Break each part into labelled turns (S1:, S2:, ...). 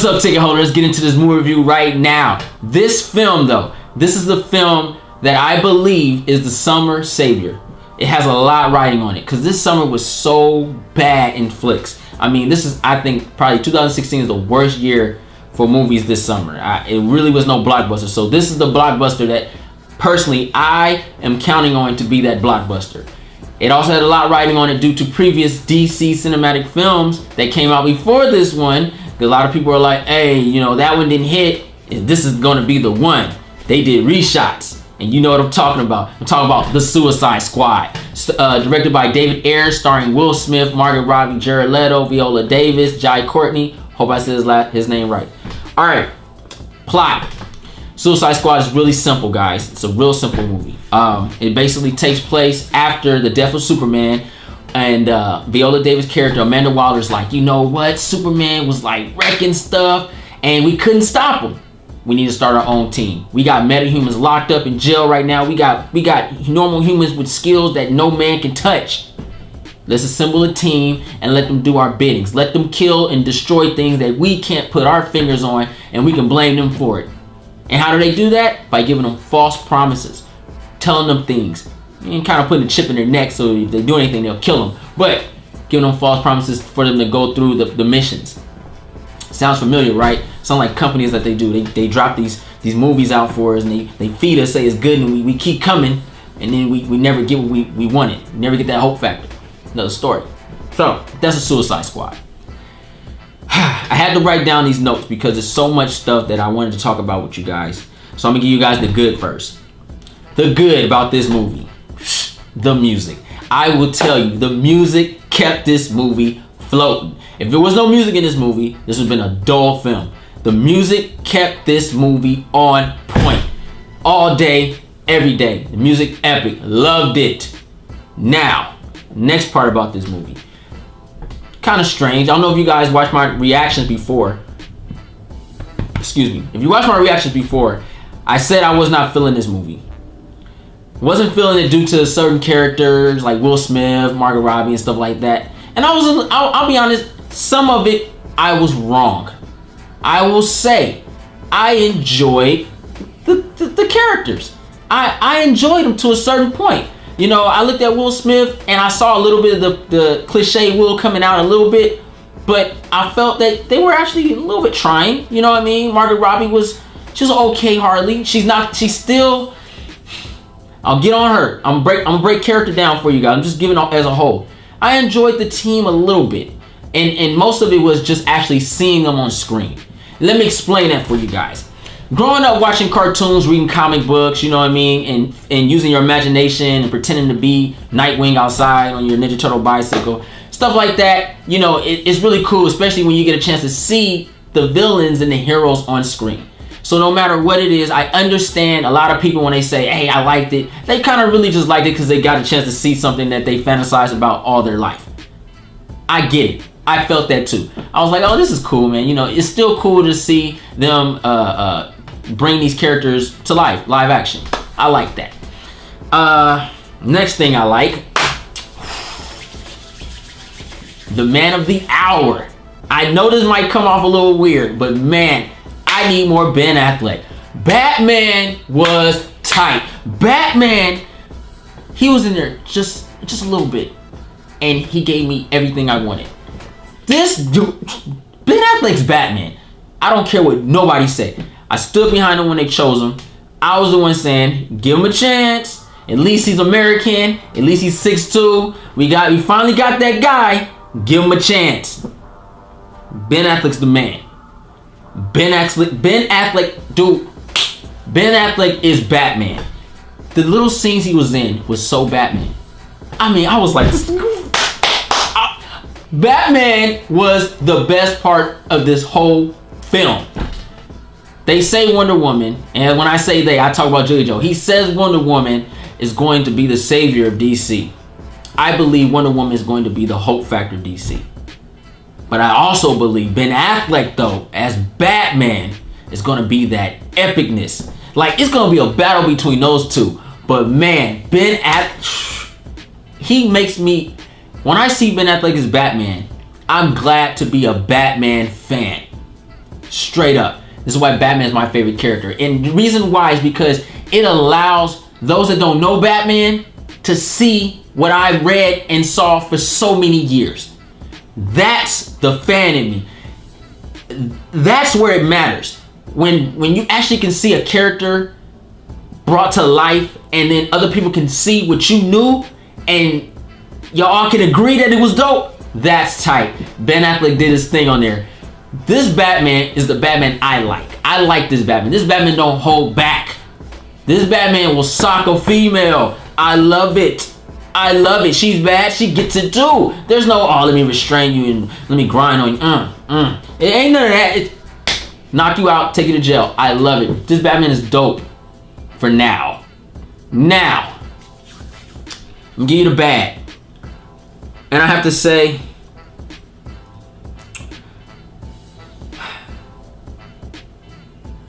S1: What's up, ticket holder? Let's get into this movie review right now. This film, though, this is the film that I believe is the summer savior. It has a lot riding on it because this summer was so bad in flicks. I mean, this is, I think, probably 2016 is the worst year for movies this summer. It really was no blockbuster. So this is the blockbuster that, personally, I am counting on to be that blockbuster. It also had a lot riding on it due to previous DC cinematic films that came out before this one. A lot of people are like, hey, you know, that one didn't hit. This is going to be the one. They did reshots. And you know what I'm talking about. I'm talking about The Suicide Squad. Directed by David Ayer, starring Will Smith, Margot Robbie, Jared Leto, Viola Davis, Jai Courtney. Hope I said his name right. All right, plot. Suicide Squad is really simple, guys. It's a real simple movie. It basically takes place after the death of Superman. And Viola Davis' character, Amanda Waller's like, you know what? Superman was like wrecking stuff and we couldn't stop him. We need to start our own team. We got metahumans locked up in jail right now. We got normal humans with skills that no man can touch. Let's assemble a team and let them do our biddings. Let them kill and destroy things that we can't put our fingers on and we can blame them for it. And how do they do that? By giving them false promises, telling them things, and kind of putting a chip in their neck so if they do anything, they'll kill them. But giving them false promises for them to go through the missions. Sounds familiar, right? Sound like companies that they do. They drop these movies out for us and they feed us, say it's good, and we keep coming, and then we never get what we wanted. We never get that hope factor. Another story. So that's a Suicide Squad. I had to write down these notes because there's so much stuff that I wanted to talk about with you guys. So I'm gonna give you guys the good first. The good about this movie. The music. I will tell you, the music kept this movie floating. If there was no music in this movie, this would have been a dull film. The music kept this movie on point. All day, every day. The music, epic. Loved it. Now, next part about this movie. Kind of strange. I don't know if you guys watched my reactions before. Excuse me. If you watched my reactions before, I said I was not feeling this movie. Wasn't feeling it due to certain characters like Will Smith, Margot Robbie, and stuff like that. And I'll be honest, some of it I was wrong. I will say I enjoyed the characters. I enjoyed them to a certain point. You know, I looked at Will Smith and I saw a little bit of the cliche Will coming out a little bit, but I felt that they were actually a little bit trying. You know what I mean? Margot Robbie she was okay hardly. She's still. I'll get on her. I'm gonna break character down for you guys. I'm just giving it as a whole. I enjoyed the team a little bit. And most of it was just actually seeing them on screen. Let me explain that for you guys. Growing up watching cartoons, reading comic books, you know what I mean, and using your imagination and pretending to be Nightwing outside on your Ninja Turtle bicycle, stuff like that, you know, it's really cool, especially when you get a chance to see the villains and the heroes on screen. So no matter what it is, I understand a lot of people when they say, hey, I liked it, they kind of really just liked it because they got a chance to see something that they fantasize about all their life. I get it. I felt that too. I was like, oh, this is cool, man. You know, it's still cool to see them bring these characters to life, live action. I like that. Next thing I like, the man of the hour. I know this might come off a little weird, but man, I need more Ben Affleck. Batman was tight. Batman, he was in there just a little bit, and he gave me everything I wanted. This dude, Ben Affleck's Batman. I don't care what nobody said. I stood behind him when they chose him. I was the one saying, give him a chance. At least he's American. At least he's 6'2". We finally got that guy. Give him a chance. Ben Affleck's the man. Ben Affleck, dude. Ben Affleck is Batman. The little scenes he was in was so Batman. I mean, I was like, Batman was the best part of this whole film. They say Wonder Woman, and when I say they, I talk about JoJo. He says Wonder Woman is going to be the savior of DC. I believe Wonder Woman is going to be the hope factor of DC. But I also believe Ben Affleck, though, as Batman, is going to be that epicness. Like, it's going to be a battle between those two. But man, Ben Affleck, he makes me, when I see Ben Affleck as Batman, I'm glad to be a Batman fan. Straight up. This is why Batman is my favorite character. And the reason why is because it allows those that don't know Batman to see what I read and saw for so many years. That's the fan in me. That's where it matters. When you actually can see a character brought to life, and then other people can see what you knew, and y'all can agree that it was dope. That's tight. Ben Affleck did his thing on there. This Batman is the Batman I like. I like this Batman. This Batman don't hold back. This Batman will sock a female. I love it. I love it. She's bad. She gets it too. There's no, oh, let me restrain you and let me grind on you. It ain't none of that. It knock you out, take you to jail. I love it. This Batman is dope for now. Now, I'm gonna give you the bad. And I have to say,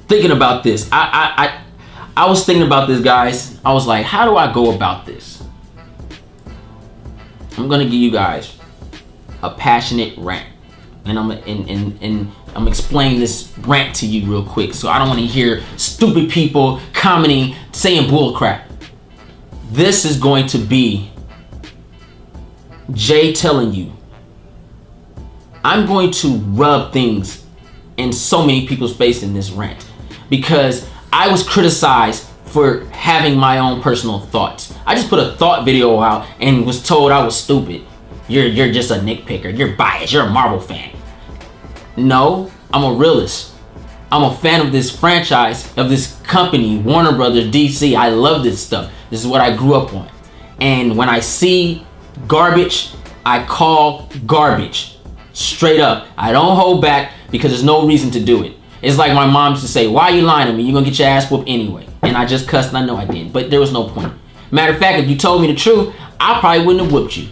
S1: thinking about this, I was thinking about this, guys. I was like, how do I go about this? I'm gonna give you guys a passionate rant, and I'm explaining this rant to you real quick. So I don't want to hear stupid people commenting, saying bull crap. This is going to be Jay telling you, I'm going to rub things in so many people's face in this rant, because I was criticized for having my own personal thoughts. I just put a thought video out and was told I was stupid. You're just a nitpicker. You're biased. You're a Marvel fan. No, I'm a realist. I'm a fan of this franchise, of this company, Warner Brothers, DC. I love this stuff. This is what I grew up on. And when I see garbage, I call garbage. Straight up. I don't hold back because there's no reason to do it. It's like my mom used to say, why are you lying to me? You're going to get your ass whooped anyway. And I just cussed and I know I did. But there was no point. Matter of fact, if you told me the truth, I probably wouldn't have whooped you.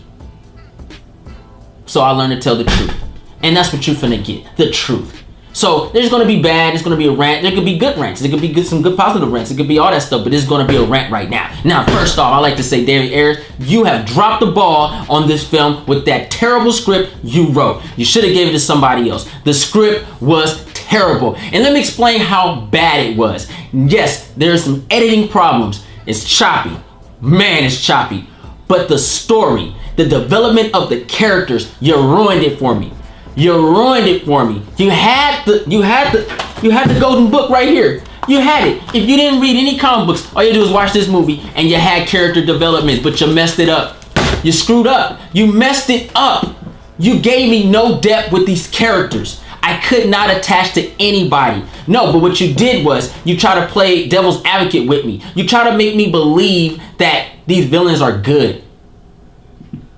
S1: So I learned to tell the truth. And that's what you're finna get. The truth. So there's going to be bad. There's going to be a rant. There could be good rants. There could be some good positive rants. It could be all that stuff. But there's going to be a rant right now. Now, first off, I like to say, David Ayers, you have dropped the ball on this film with that terrible script you wrote. You should have gave it to somebody else. The script was terrible. And let me explain how bad it was. Yes, there's some editing problems. It's choppy. Man, it's choppy. But the story, the development of the characters, you ruined it for me. You ruined it for me. You had the golden book right here. You had it. If you didn't read any comic books, all you do is watch this movie and you had character development, but you messed it up. You screwed up. You messed it up. You gave me no depth with these characters. I could not attach to anybody. No, but what you did was you try to play devil's advocate with me. You try to make me believe that these villains are good.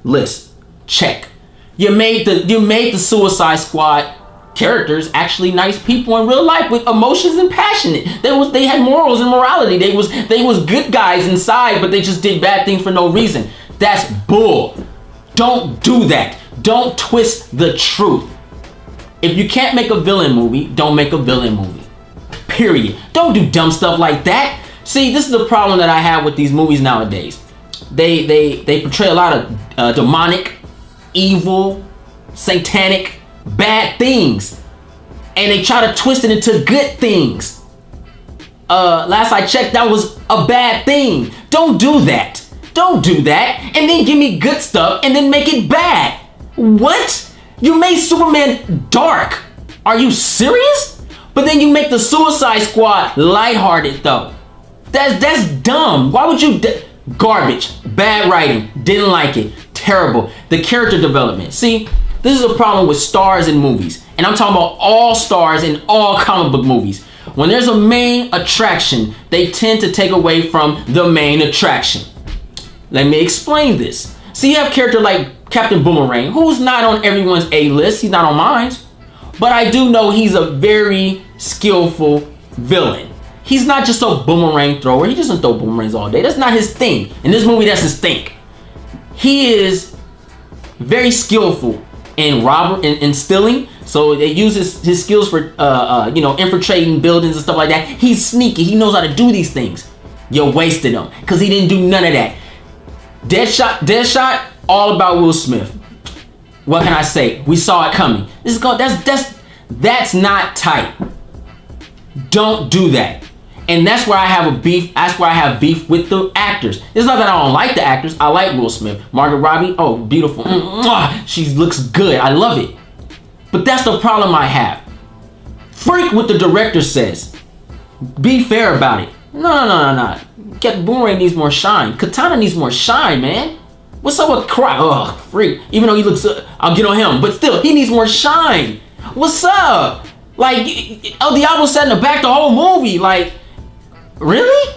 S1: List, check. You made the Suicide Squad characters actually nice people in real life with emotions and passionate. They had morals and morality. They was good guys inside, but they just did bad things for no reason. That's bull. Don't do that. Don't twist the truth. If you can't make a villain movie, don't make a villain movie. Period. Don't do dumb stuff like that. See, this is the problem that I have with these movies nowadays. They portray a lot of demonic, evil, satanic, bad things, and they try to twist it into good things. Last I checked, that was a bad thing. Don't do that. Don't do that. And then give me good stuff and then make it bad. What? You made Superman dark. Are you serious? But then you make the Suicide Squad lighthearted though. That's dumb. Why would you? Garbage. Bad writing. Didn't like it. Terrible. The character development. See, this is a problem with stars in movies. And I'm talking about all stars in all comic book movies. When there's a main attraction, they tend to take away from the main attraction. Let me explain this. See, you have a character like Captain Boomerang, who's not on everyone's A-list. He's not on mine. But I do know he's a very skillful villain. He's not just a boomerang thrower. He doesn't throw boomerangs all day. That's not his thing. In this movie, that's his thing. He is very skillful in stealing. So they use his skills for infiltrating buildings and stuff like that. He's sneaky. He knows how to do these things. You wasted him because he didn't do none of that. Deadshot, all about Will Smith. What can I say? We saw it coming. That's That's not tight. Don't do that. And that's where I have a beef. That's why I have beef with the actors. It's not that I don't like the actors. I like Will Smith. Margot Robbie, oh, beautiful. She looks good. I love it. But that's the problem I have. Freak what the director says. Be fair about it. No. Boomerang needs more shine. Katana needs more shine, man. What's up with Cry? Ugh, freak. Even though he looks, I'll get on him. But still, he needs more shine. What's up? Like, El Diablo sat in the back the whole movie. Like, really?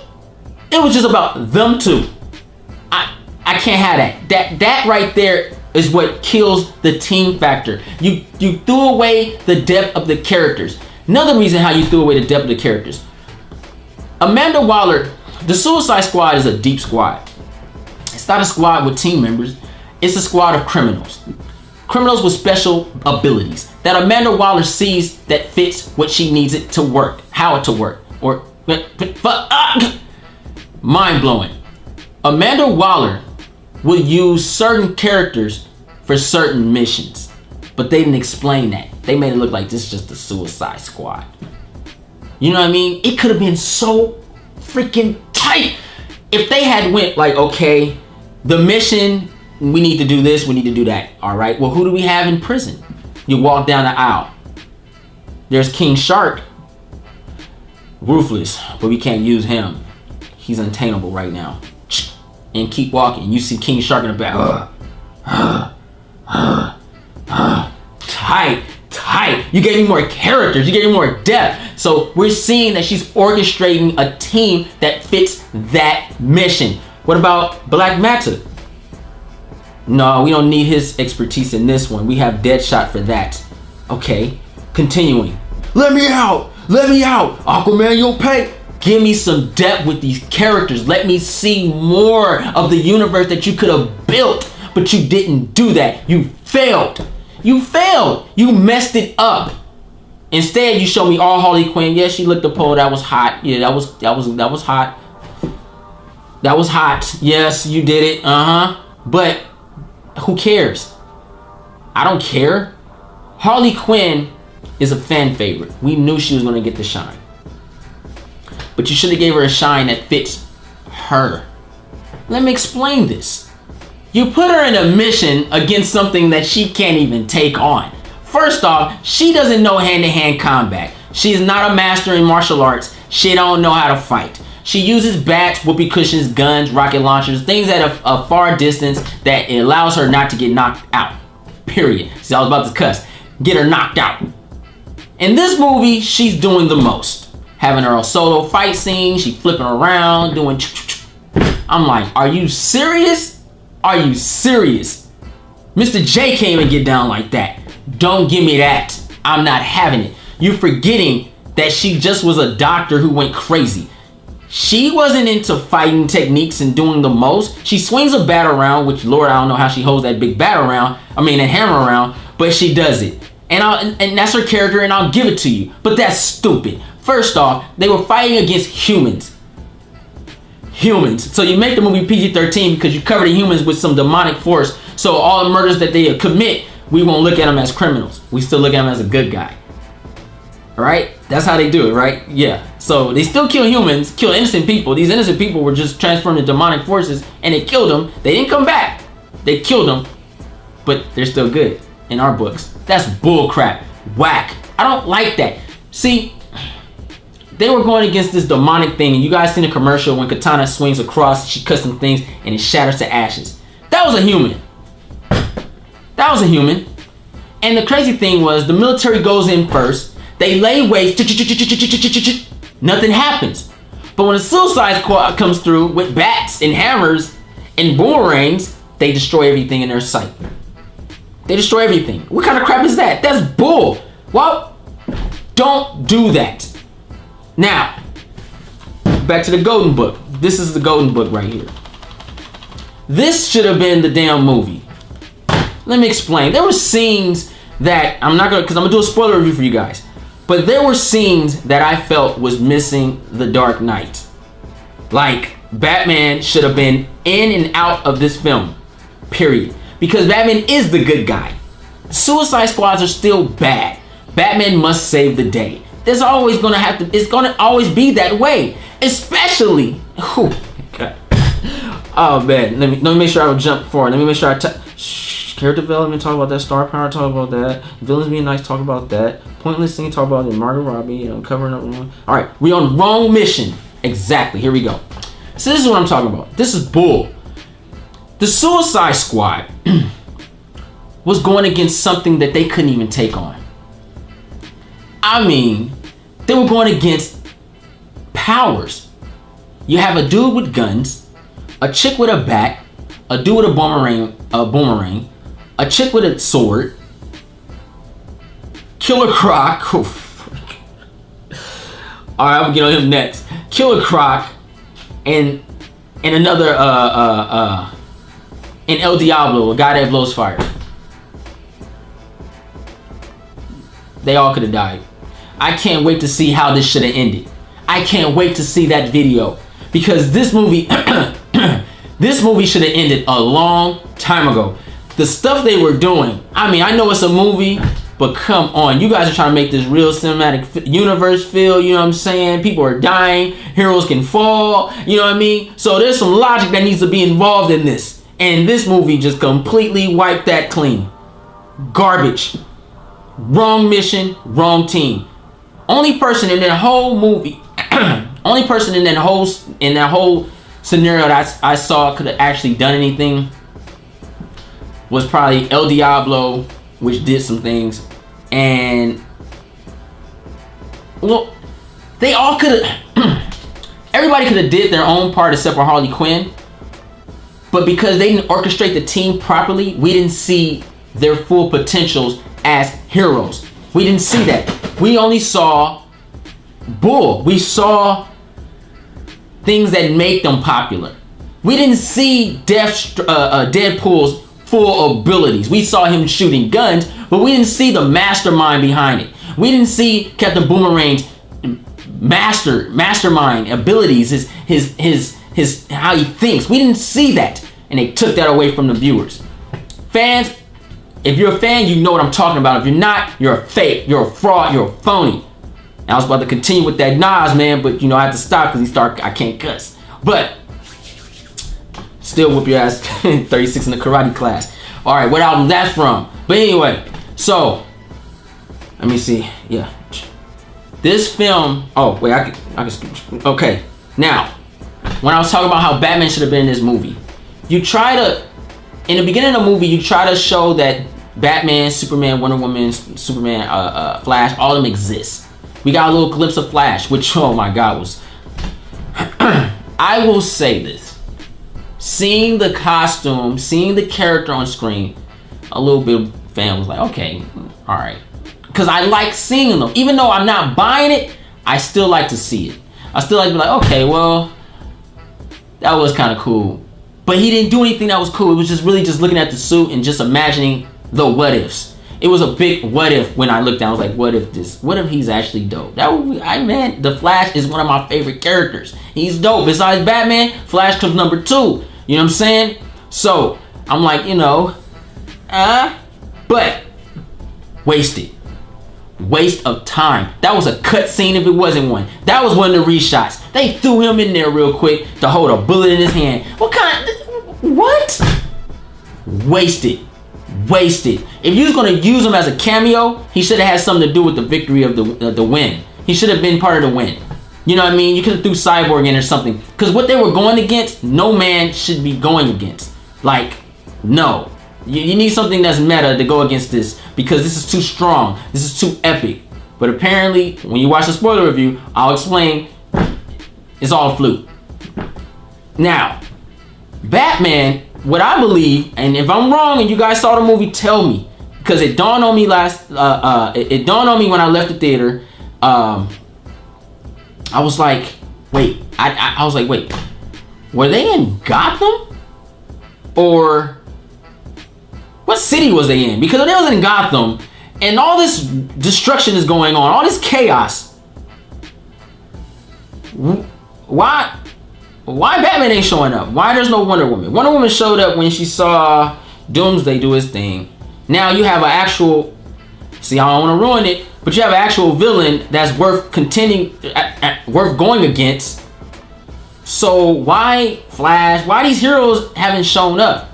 S1: It was just about them two. I can't have that. That right there is what kills the team factor. You threw away the depth of the characters. Another reason how you threw away the depth of the characters. Amanda Waller, the Suicide Squad is a deep squad. It's not a squad with team members. It's a squad of criminals. Criminals with special abilities that Amanda Waller sees that fits what she needs it to work, how it to work. Or mind-blowing. Amanda Waller will use certain characters for certain missions, but they didn't explain that. They made it look like this is just the Suicide Squad. You know what I mean? It could have been so freaking tight if they had went like, okay, the mission, we need to do this, we need to do that. All right, well, who do we have in prison? You walk down the aisle. There's King Shark. Ruthless, but we can't use him. He's untameable right now. And keep walking. You see King Shark in the back. Tight. You gave me more characters. You gave me more depth. So we're seeing that she's orchestrating a team that fits that mission. What about Black Manta? No, we don't need his expertise in this one. We have Deadshot for that. Okay, continuing. Let me out. Aquaman, you'll pay. Give me some depth with these characters. Let me see more of the universe that you could have built, but you didn't do that. You failed. You messed it up. Instead, you show me all Harley Quinn. Yeah, she licked the pole. That was hot. Yeah, that was hot. That was hot. Yes, you did it. But who cares? I don't care. Harley Quinn is a fan favorite. We knew she was going to get the shine. But you should have gave her a shine that fits her. Let me explain this. You put her in a mission against something that she can't even take on. First off, she doesn't know hand-to-hand combat. She's not a master in martial arts. She don't know how to fight. She uses bats, whoopee cushions, guns, rocket launchers, things at a far distance that allows her not to get knocked out. Period. See, I was about to cuss. Get her knocked out. In this movie, she's doing the most. Having her solo fight scene, she flipping around, doing. I'm like, are you serious? Are you serious? Mr. J can't even get down like that. Don't give me that. I'm not having it. You're forgetting that she just was a doctor who went crazy. She wasn't into fighting techniques and doing the most. She swings a bat around, which, Lord, I don't know how she holds that big bat around. A hammer around, but she does it. And that's her character, and I'll give it to you. But that's stupid. First off, they were fighting against humans. So you make the movie PG-13 because you cover the humans with some demonic force. So all the murders that they commit, we won't look at them as criminals. We still look at them as a good guy. All right? That's how they do it, right? Yeah. So they still kill humans, kill innocent people. These innocent people were just transformed to demonic forces, and they killed them. They didn't come back. They killed them, but they're still good in our books. That's bull crap. Whack. I don't like that. See, they were going against this demonic thing, and you guys seen the commercial when Katana swings across, she cuts some things, and it shatters to ashes. That was a human. And the crazy thing was, the military goes in first, they lay waste, nothing happens. But when the Suicide Squad comes through with bats and hammers and boomerangs, they destroy everything in their sight. They destroy everything. What kind of crap is that? That's bull. Well, don't do that. Now, back to the Golden Book. This is the Golden Book right here. This should have been the damn movie. Let me explain. There were scenes that I'm gonna do a spoiler review for you guys. But there were scenes that I felt was missing The Dark Knight. Like, Batman should have been in and out of this film. Period. Because Batman is the good guy. Suicide Squads are still bad. Batman must save the day. There's always gonna have to. It's gonna always be that way. Especially. Oh, God. Oh man. Let me make sure I don't jump forward. Let me make sure I character development, talk about that. Star power, talk about that. Villains being nice, talk about that. Pointless thing, talk about it. Margot Robbie, covering up. All right, we on wrong mission. Exactly. Here we go. So this is what I'm talking about. This is bull. The Suicide Squad was going against something that they couldn't even take on. I mean, they were going against powers. You have a dude with guns, a chick with a bat, a dude with a boomerang, a chick with a sword, Killer Croc. All right, I'm gonna get on him next. Killer Croc, and another and El Diablo, a guy that blows fire. They all could have died. I can't wait to see how this should have ended. I can't wait to see that video, because this movie this movie should have ended a long time ago. The stuff they were doing, I mean, I know it's a movie, but come on, you guys are trying to make this real cinematic universe feel, you know what I'm saying? People are dying, heroes can fall, you know what I mean? So there's some logic that needs to be involved in this. And this movie just completely wiped that clean. Garbage. Wrong mission, wrong team. Only person in that whole movie, only person in that whole scenario that I saw could have actually done anything was probably El Diablo, which did some things. And well, they all could have everybody could have did their own part except for Harley Quinn. But because they didn't orchestrate the team properly, we didn't see their full potentials as heroes. We didn't see that. We only saw bull. We saw things that make them popular. We didn't see Deadpool's full abilities. We saw him shooting guns, but we didn't see the mastermind behind it. We didn't see Captain Boomerang's mastermind abilities, his how he thinks. We didn't see that, and they took that away from the viewers. Fans, if you're a fan, you know what I'm talking about. If you're not, you're a fake, you're a fraud, you're a phony. And I was about to continue with that Nas, man, but you know I had to stop because I can't cuss. But still whoop your ass 36 in the karate class. All right, what album that from? But anyway, so let me see. Yeah, this film. Oh wait, I can skip. Okay, now when I was talking about how Batman should have been in this movie, you try to, in the beginning of the movie, you try to show that Batman, Superman, Wonder Woman, Superman, Flash, all of them exist. We got a little glimpse of Flash, which, oh my God, was... I will say this. Seeing the costume, seeing the character on screen, a little bit of fan was like, okay, all right. Because I like seeing them. Even though I'm not buying it, I still like to see it. I still like to be like, okay, well, that was kind of cool. But he didn't do anything that was cool. It was just really just looking at the suit and just imagining the what ifs. It was a big what if when I looked down. I was like, what if he's actually dope? Man, the Flash is one of my favorite characters. He's dope. Besides Batman, Flash comes number 2. You know what I'm saying? So I'm like, you know, but wasted. Waste of time. That was a cut scene if it wasn't one. That was one of the reshots. They threw him in there real quick to hold a bullet in his hand. What? Wasted. If you was gonna use him as a cameo, he should have had something to do with the victory of the win. He should have been part of the win. You know what I mean? You could have threw Cyborg in or something. Because what they were going against, no man should be going against. Like, no. You need something that's meta to go against this, because this is too strong. This is too epic. But apparently, when you watch the spoiler review, I'll explain. It's all a fluke. Now, Batman, what I believe, and if I'm wrong and you guys saw the movie, tell me, because it dawned on me it dawned on me when I left the theater. I was like, wait, I was like, wait, were they in Gotham? Or what city was they in? Because if they was in Gotham and all this destruction is going on, all this chaos, why Batman ain't showing up? Why there's no Wonder Woman? Wonder Woman showed up when she saw Doomsday do his thing. Now you have an actual, see, I don't want to ruin it, but you have an actual villain that's worth contending, worth going against. So why Flash? Why these heroes haven't shown up,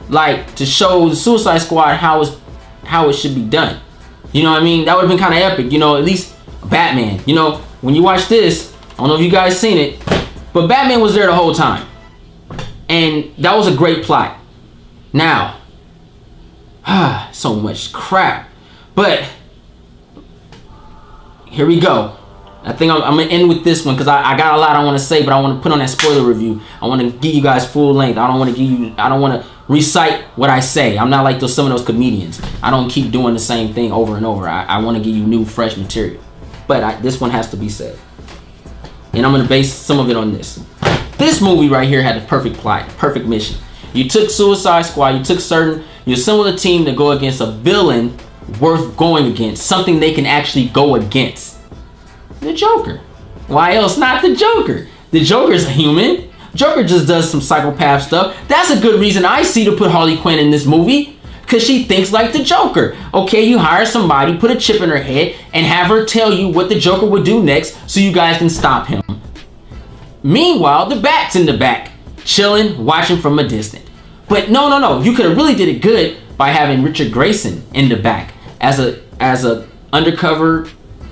S1: like to show the Suicide Squad how it should be done? You know what I mean? That would have been kind of epic. You know, at least Batman. You know, when you watch this, I don't know if you guys seen it, but Batman was there the whole time, and that was a great plot. Now, so much crap, but here we go. I think I'm gonna end with this one because I got a lot I want to say, but I want to put on that spoiler review. I want to give you guys full length. I don't want to recite what I say. I'm not like some of those comedians. I don't keep doing the same thing over and over. I want to give you new, fresh material. But this one has to be said, and I'm gonna base some of it on this. This movie right here had the perfect plot, perfect mission. You took Suicide Squad. You assembled a team to go against a villain worth going against, something they can actually go against. The Joker. Why else not the Joker? The Joker's a human. Joker just does some psychopath stuff. That's a good reason I see to put Harley Quinn in this movie, because she thinks like the Joker. Okay, you hire somebody, put a chip in her head, and have her tell you what the Joker would do next so you guys can stop him. Meanwhile, the Bat's in the back, chilling, watching from a distance. But no. You could have really did it good by having Richard Grayson in the back as a undercover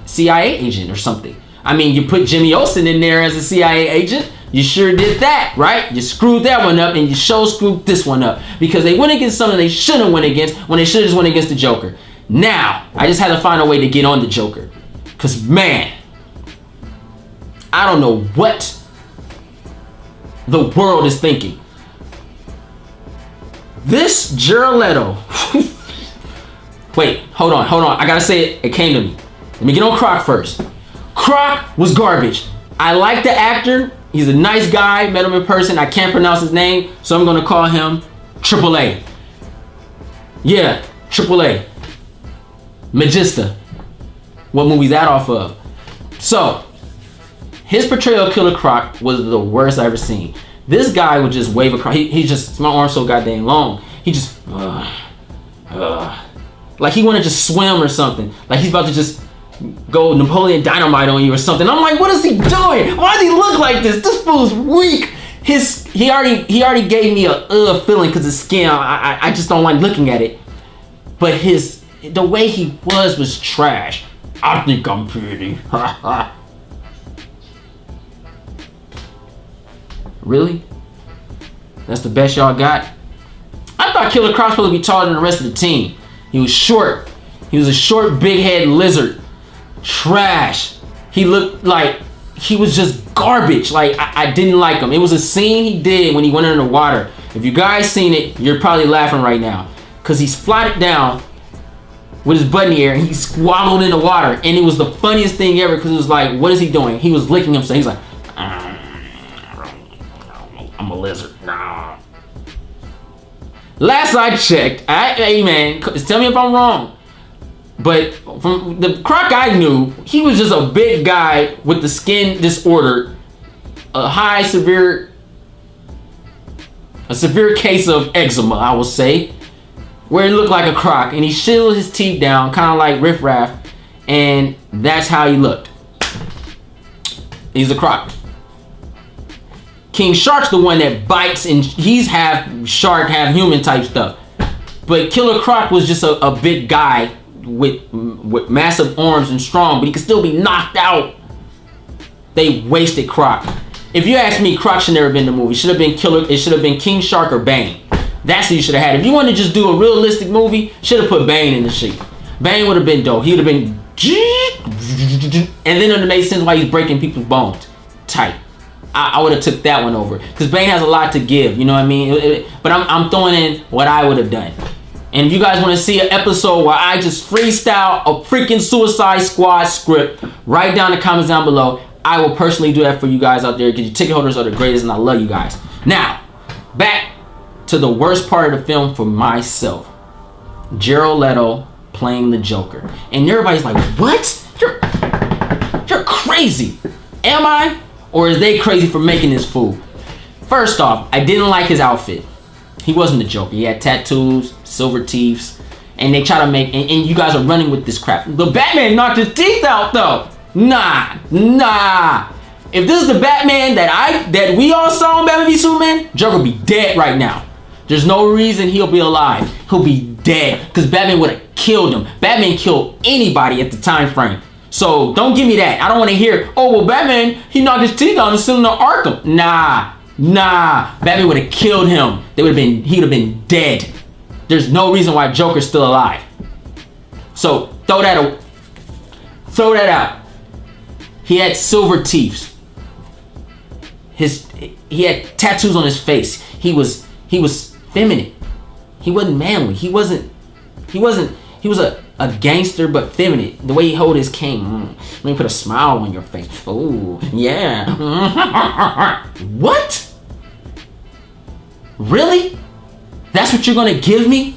S1: CIA agent or something. I mean, you put Jimmy Olsen in there as a CIA agent. You sure did that, right? You screwed that one up, and you sure screwed this one up, because they went against something they shouldn't went against when they should have just went against the Joker. Now, I just had to find a way to get on the Joker, because man, I don't know what the world is thinking. This Jared Leto. Wait, hold on. I gotta say it. It came to me. Let me get on Croc first. Croc was garbage. I like the actor. He's a nice guy. Met him in person. I can't pronounce his name, so I'm gonna call him Triple A. Yeah, Triple A. Magista. What movie's that off of? So, his portrayal of Killer Croc was the worst I ever seen. This guy would just wave across. He just, my arm's so goddamn long. He just, like he want to just swim or something. Like he's about to just go Napoleon Dynamite on you or something. I'm like, what is he doing? Why does he look like this? This fool's weak. He already gave me a feeling because his skin. I just don't like looking at it. But the way he was trash. I think I'm pretty. Really? That's the best y'all got? I thought Killer Croc was supposed to be taller than the rest of the team. He was short. He was a short, big-head lizard. Trash. He looked like he was just garbage. Like, I didn't like him. It was a scene he did when he went under the water. If you guys seen it, you're probably laughing right now. Because he's floated down with his butt in the air and he swallowed in the water. And it was the funniest thing ever because it was like, what is he doing? He was licking himself. He's like, I'm a lizard. Nah. Last I checked, hey man, tell me if I'm wrong, but from the Croc I knew, he was just a big guy with the skin disorder, a severe case of eczema, I will say, where he looked like a croc, and he shielded his teeth down, kind of like Riff Raff, and that's how he looked. He's a croc. King Shark's the one that bites, and he's half shark, half human type stuff. But Killer Croc was just a big guy with massive arms and strong, but he could still be knocked out. They wasted Croc. If you ask me, Croc should never been in the movie. It should have been King Shark or Bane. That's who you should have had. If you want to just do a realistic movie, should have put Bane in the shit. Bane would have been dope. He would have been, and then it would have made sense why he's breaking people's bones. Tight. I would have took that one over because Bane has a lot to give, you know what I mean? But I'm throwing in what I would have done. And if you guys want to see an episode where I just freestyle a freaking Suicide Squad script, write down the comments down below. I will personally do that for you guys out there because your ticket holders are the greatest and I love you guys. Now, back to the worst part of the film for myself. Jared Leto playing the Joker. And everybody's like, what? You're crazy. Am I? Or is they crazy for making this fool? First off, I didn't like his outfit. He wasn't the Joker. He had tattoos, silver teeth, and they try to make, and you guys are running with this crap. The Batman knocked his teeth out though. Nah. If this is the Batman that we all saw in Batman v Superman, Joker would be dead right now. There's no reason he'll be alive. He'll be dead because Batman would have killed him. Batman killed anybody at the time frame. So don't give me that. I don't want to hear, oh well, Batman, he knocked his teeth out and sent him to Arkham. Nah. Batman would have killed him. He would have been dead. There's no reason why Joker's still alive. So throw that out. He had silver teeth. He had tattoos on his face. He was feminine. He wasn't manly. He was a gangster but feminine. The way he held his cane. Let me put a smile on your face. Oh, yeah. What? Really? That's what you're gonna give me?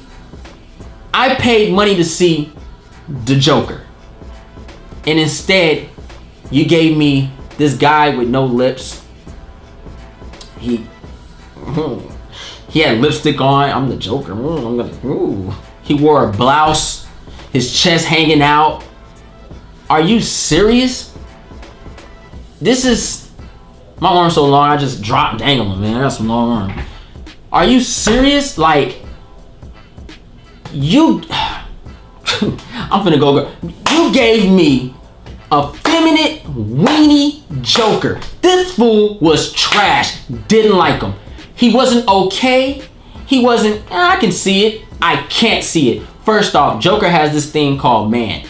S1: I paid money to see the Joker. And instead, you gave me this guy with no lips. He had lipstick on. I'm the Joker. He wore a blouse. His chest hanging out. Are you serious? This is... My arm's so long, I just dropped dangling, man. I got some long arm. Are you serious? Like, you... I'm finna go. You gave me a feminine, weenie Joker. This fool was trash. Didn't like him. He wasn't okay. He wasn't... I can see it. I can't see it. First off, Joker has this thing called man.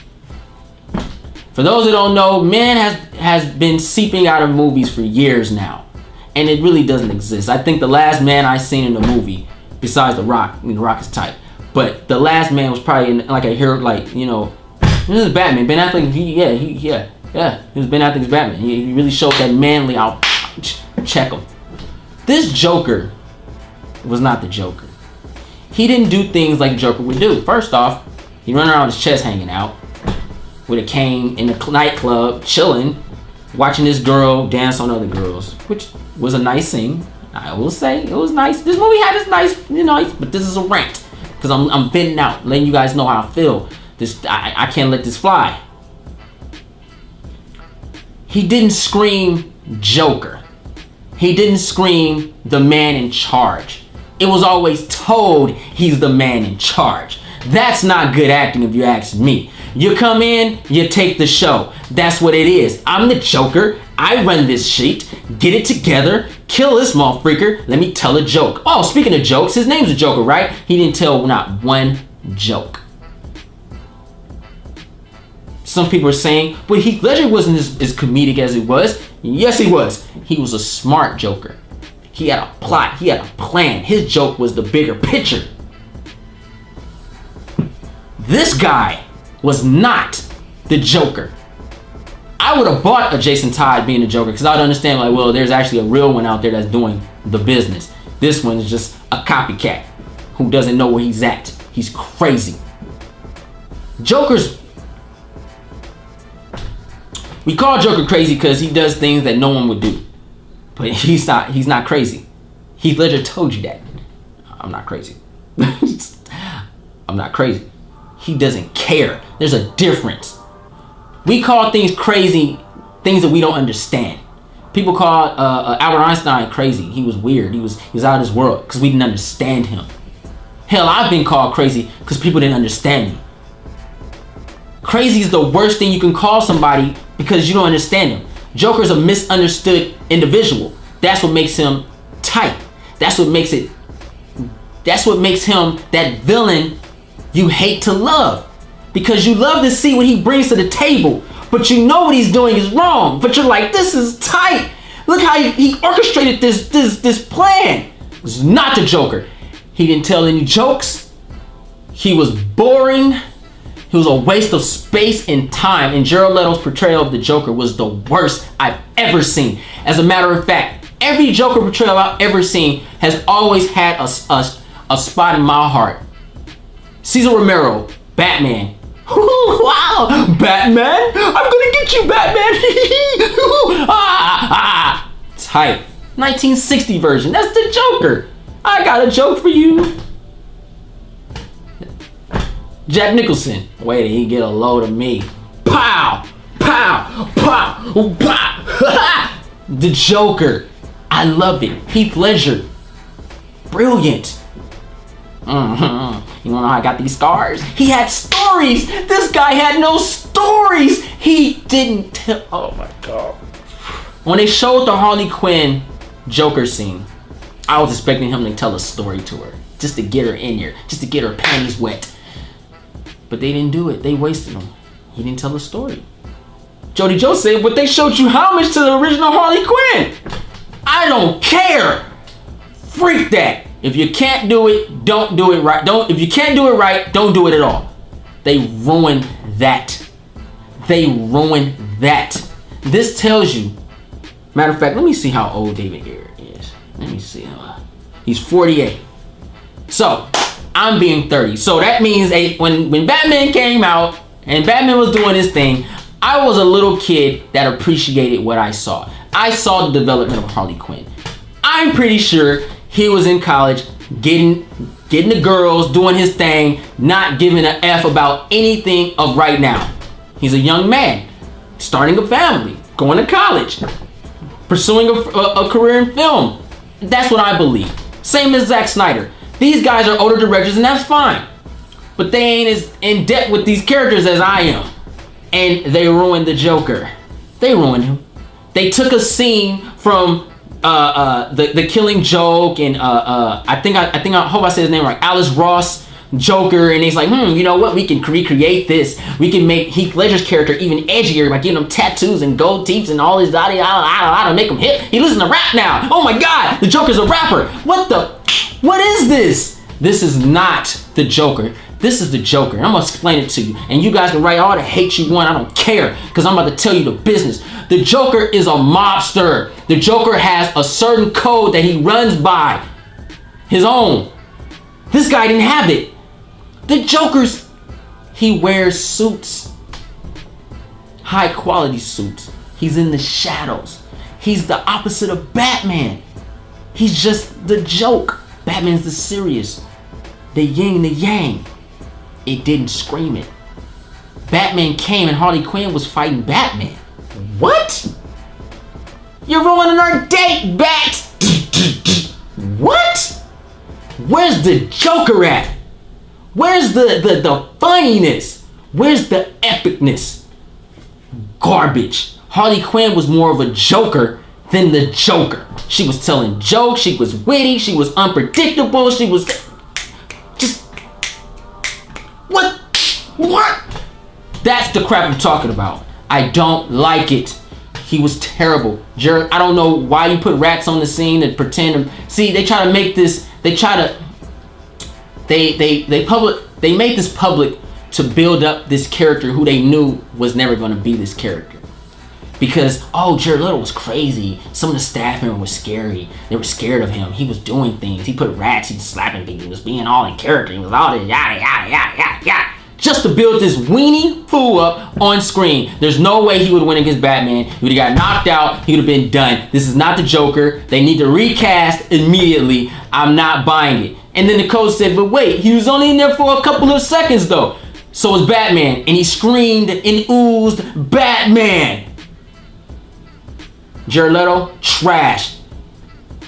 S1: For those that don't know, man has been seeping out of movies for years now. And it really doesn't exist. I think the last man I seen in a movie, besides The Rock, The Rock is tight, but the last man was probably in like a hero, like, you know, this is Batman. Ben Affleck, he was Ben Affleck's Batman. He really showed that manly, I'll check him. This Joker was not the Joker. He didn't do things like Joker would do. First off, he run around with his chest hanging out with a cane in the nightclub, chilling, watching this girl dance on other girls, which was a nice scene. I will say it was nice. This movie had this nice, you know, but this is a rant because I'm venting out, letting you guys know how I feel. I can't let this fly. He didn't scream Joker. He didn't scream the man in charge. It was always told he's the man in charge. That's not good acting if you ask me. You come in, you take the show. That's what it is. I'm the Joker. I run this shit. Get it together. Kill this motherfucker. Let me tell a joke. Oh, speaking of jokes, his name's a Joker, right? He didn't tell not one joke. Some people are saying, but Heath Ledger wasn't as comedic as it was. Yes, he was. He was a smart Joker. He had a plot. He had a plan. His joke was the bigger picture. This guy was not the Joker. I would have bought a Jason Todd being the Joker because I would understand, like, well, there's actually a real one out there that's doing the business. This one is just a copycat who doesn't know where he's at. He's crazy. Joker's... We call Joker crazy because he does things that no one would do. But he's not crazy. Heath Ledger told you that. I'm not crazy. I'm not crazy. He doesn't care. There's a difference. We call things crazy, things that we don't understand. People call Albert Einstein crazy. He was weird. He was out of his world because we didn't understand him. Hell, I've been called crazy because people didn't understand me. Crazy is the worst thing you can call somebody because you don't understand them. Joker's a misunderstood individual. That's what makes him tight. That's what makes him that villain you hate to love. Because you love to see what he brings to the table, but you know what he's doing is wrong. But you're like, this is tight. Look how he orchestrated this plan. It's not the Joker. He didn't tell any jokes. He was boring. He was a waste of space and time. And Jared Leto's portrayal of the Joker was the worst I've ever seen. As a matter of fact, every Joker portrayal I've ever seen has always had a spot in my heart. Cesar Romero, Batman. Wow, Batman! I'm gonna get you, Batman! Tight. 1960 version. That's the Joker. I got a joke for you. Jack Nicholson. Wait till he get a load of me. Pow! Pow! Pow! Pow! The Joker. I love it. Heath Ledger. Brilliant. You wanna know how I got these scars? He had stories. This guy had no stories. He didn't tell. Oh my God. When they showed the Harley Quinn Joker scene, I was expecting him to tell a story to her, just to get her in here, just to get her panties wet. But they didn't do it. They wasted him. He didn't tell a story. Jody Joe said, but they showed you homage to the original Harley Quinn. I don't care. Freak that. If you can't do it, don't do it right. If you can't do it right, don't do it at all. They ruined that. They ruined that. This tells you. Matter of fact, let me see how old David Ayer is. Let me see. He's 48. So I'm being 30. So that means when Batman came out and Batman was doing his thing, I was a little kid that appreciated what I saw. I saw the development of Harley Quinn. I'm pretty sure he was in college getting the girls, doing his thing, not giving an F about anything of right now. He's a young man, starting a family, going to college, pursuing a career in film. That's what I believe. Same as Zack Snyder. These guys are older directors and that's fine. But they ain't as in depth with these characters as I am. And they ruined the Joker. They ruined him. They took a scene from the Killing Joke and I hope I said his name right, Alice Ross Joker, and he's like, you know what, we can recreate this. We can make Heath Ledger's character even edgier by giving him tattoos and gold teeth and all his to make him hip. He listens to rap now. Oh my God, the Joker's a rapper. What is this? This is not the Joker. This is the Joker. I'm gonna explain it to you, and you guys can write all the hate you want. I don't care, because I'm about to tell you the business. The Joker is a mobster. The Joker has a certain code that he runs by, his own. This guy didn't have it. The Joker's, he wears suits, high quality suits. He's in the shadows. He's the opposite of Batman. He's just the joke. Batman's the serious, the yin, the yang. It didn't scream it. Batman came and Harley Quinn was fighting Batman. What? You're ruining our date, Bat! What? Where's the Joker at? Where's the funniness? Where's the epicness? Garbage. Harley Quinn was more of a joker than the Joker. She was telling jokes, she was witty, she was unpredictable, she was just... What? That's the crap I'm talking about. I don't like it. He was terrible. Jared, I don't know why you put rats on the scene and pretend to... See, they try to make this... They made this public to build up this character who they knew was never going to be this character. Because, oh, Jared Leto was crazy. Some of the staff members were scary. They were scared of him. He was doing things. He put rats, he was slapping people. He was being all in character. He was all this yada, yada, yada, yada, yada. Just to build this weenie fool up on screen. There's no way he would win against Batman. He would have got knocked out. He would have been done. This is not the Joker. They need to recast immediately. I'm not buying it. And then the coach said, but wait, he was only in there for a couple of seconds though. So was Batman. And he screamed and oozed Batman. Jared Leto, trash.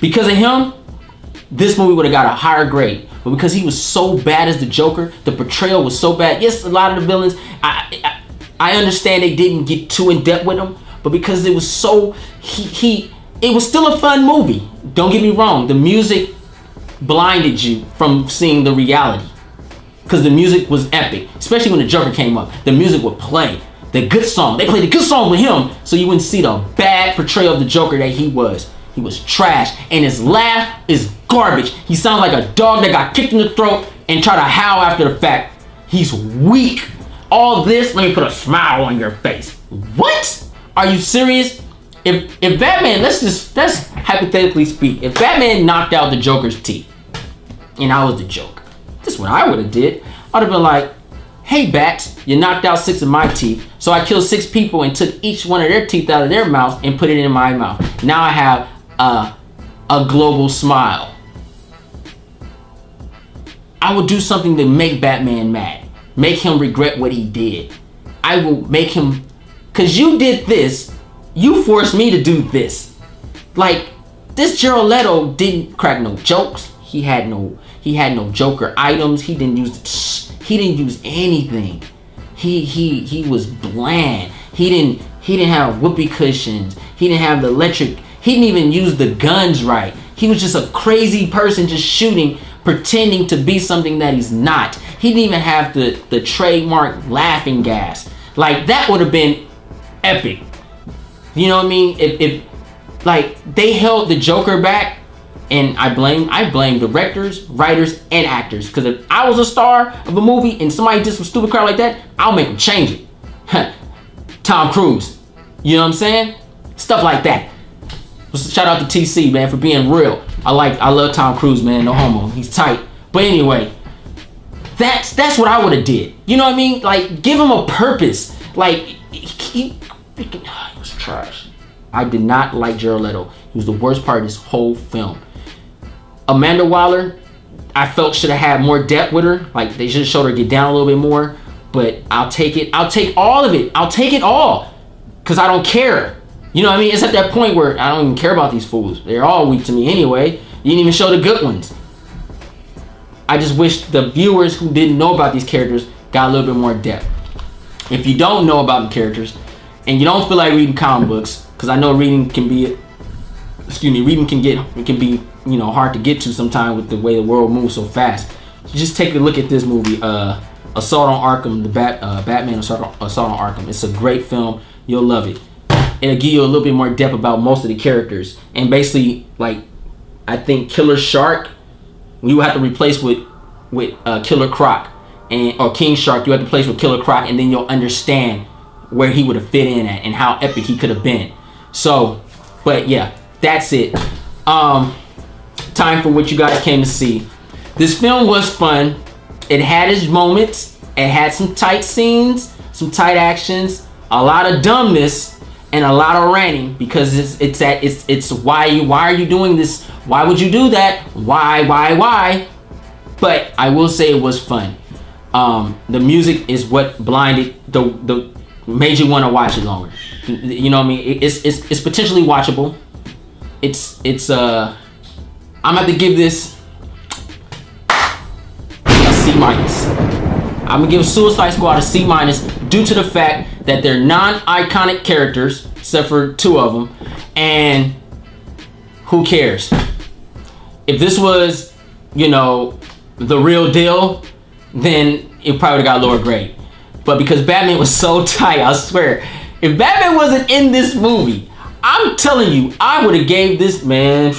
S1: Because of him, this movie would have got a higher grade. But because he was so bad as the Joker, the portrayal was so bad. Yes, a lot of the villains, I understand they didn't get too in depth with him, but because it was so, it was still a fun movie. Don't get me wrong. The music blinded you from seeing the reality. Because the music was epic. Especially when the Joker came up. The music would play. The good song. They played the good song with him, so you wouldn't see the bad portrayal of the Joker that he was. He was trash, and his laugh is garbage. He sounds like a dog that got kicked in the throat and try to howl after the fact. He's weak. All this, let me put a smile on your face. What? Are you serious? If Batman, let's hypothetically speak, if Batman knocked out the Joker's teeth, and I was the Joker, this is what I would have did. I'd have been like, hey Bat, you knocked out 6 of my teeth, so I killed 6 people and took each one of their teeth out of their mouth and put it in my mouth. Now I have a global smile. I would do something to make Batman mad. make him regret what he did. I will make him, cause you did this, you forced me to do this. Like, this Jared Leto didn't crack no jokes. He had no Joker items. He didn't use anything. He was bland. He didn't have whoopee cushions. He didn't have the electric. He didn't even use the guns right. He was just a crazy person just shooting, pretending to be something that he's not. He didn't even have the trademark laughing gas. Like, that would have been epic. You know what I mean? If like, they held the Joker back, and I blame directors, writers, and actors. Because if I was a star of a movie and somebody did some stupid crap like that, I'll make them change it. Tom Cruise. You know what I'm saying? Stuff like that. Shout out to TC, man, for being real. I love Tom Cruise, man. No homo. He's tight. But anyway, that's what I would have did. You know what I mean? Like, give him a purpose. Like, he was trash. I did not like Jared Leto. He was the worst part of this whole film. Amanda Waller, I felt should have had more depth with her. Like, they should have showed her get down a little bit more. But I'll take it. I'll take all of it. I'll take it all. Because I don't care. You know what I mean? It's at that point where I don't even care about these fools. They're all weak to me anyway. You didn't even show the good ones. I just wish the viewers who didn't know about these characters got a little bit more depth. If you don't know about the characters and you don't feel like reading comic books, because I know reading can be, reading can be, you know, hard to get to sometimes with the way the world moves so fast. Just take a look at this movie, Assault on Arkham, the Batman Assault on Arkham. It's a great film. You'll love it. It'll give you a little bit more depth about most of the characters. And basically, like, I think Killer Shark, you will have to replace with Killer Croc, or King Shark. You have to replace with Killer Croc, and then you'll understand where he would have fit in at and how epic he could have been. So, but yeah, that's it. Time for what you guys came to see. This film was fun. It had its moments. It had some tight scenes, some tight actions, a lot of dumbness, and a lot of ranting, because it's why are you doing this? Why would you do that? Why? But I will say it was fun. The music is what blinded the made you want to watch it longer. You know what I mean? It's potentially watchable. I'm gonna have to give this a C-. I'm gonna give Suicide Squad a C- due to the fact that they're non-iconic characters, except for 2 of them, and who cares? If this was, you know, the real deal, then it probably got a lower grade. But because Batman was so tight, I swear, if Batman wasn't in this movie, I'm telling you, I would have gave this man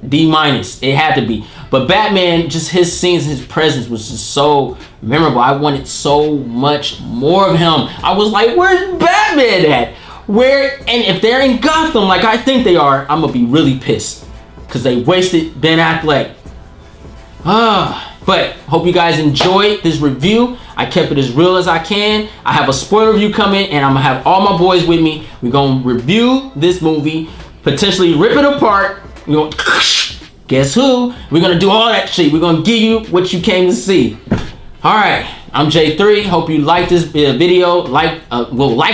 S1: D-. It had to be. But Batman, just his scenes, his presence was just so memorable. I wanted so much more of him. I was like, where's Batman at? And if they're in Gotham like I think they are, I'm gonna be really pissed, because they wasted Ben Affleck. But hope you guys enjoyed this review. I kept it as real as I can. I have a spoiler review coming, and I'm gonna have all my boys with me. We're gonna review this movie, potentially rip it apart. We're gonna, guess who? We're gonna do all that shit. We're gonna give you what you came to see. All right, I'm J3. Hope you like this video. Like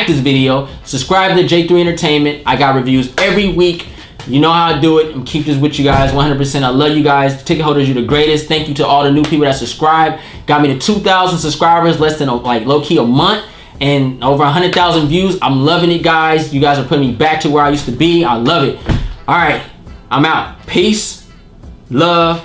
S1: this video. Subscribe to J3 Entertainment. I got reviews every week. You know how I do it. I'm keep this with you guys 100%. I love you guys. Ticket holders, you're the greatest. Thank you to all the new people that subscribe. Got me to 2,000 subscribers, less than like low-key a month, and over 100,000 views. I'm loving it, guys. You guys are putting me back to where I used to be. I love it. All right, I'm out. Peace, love,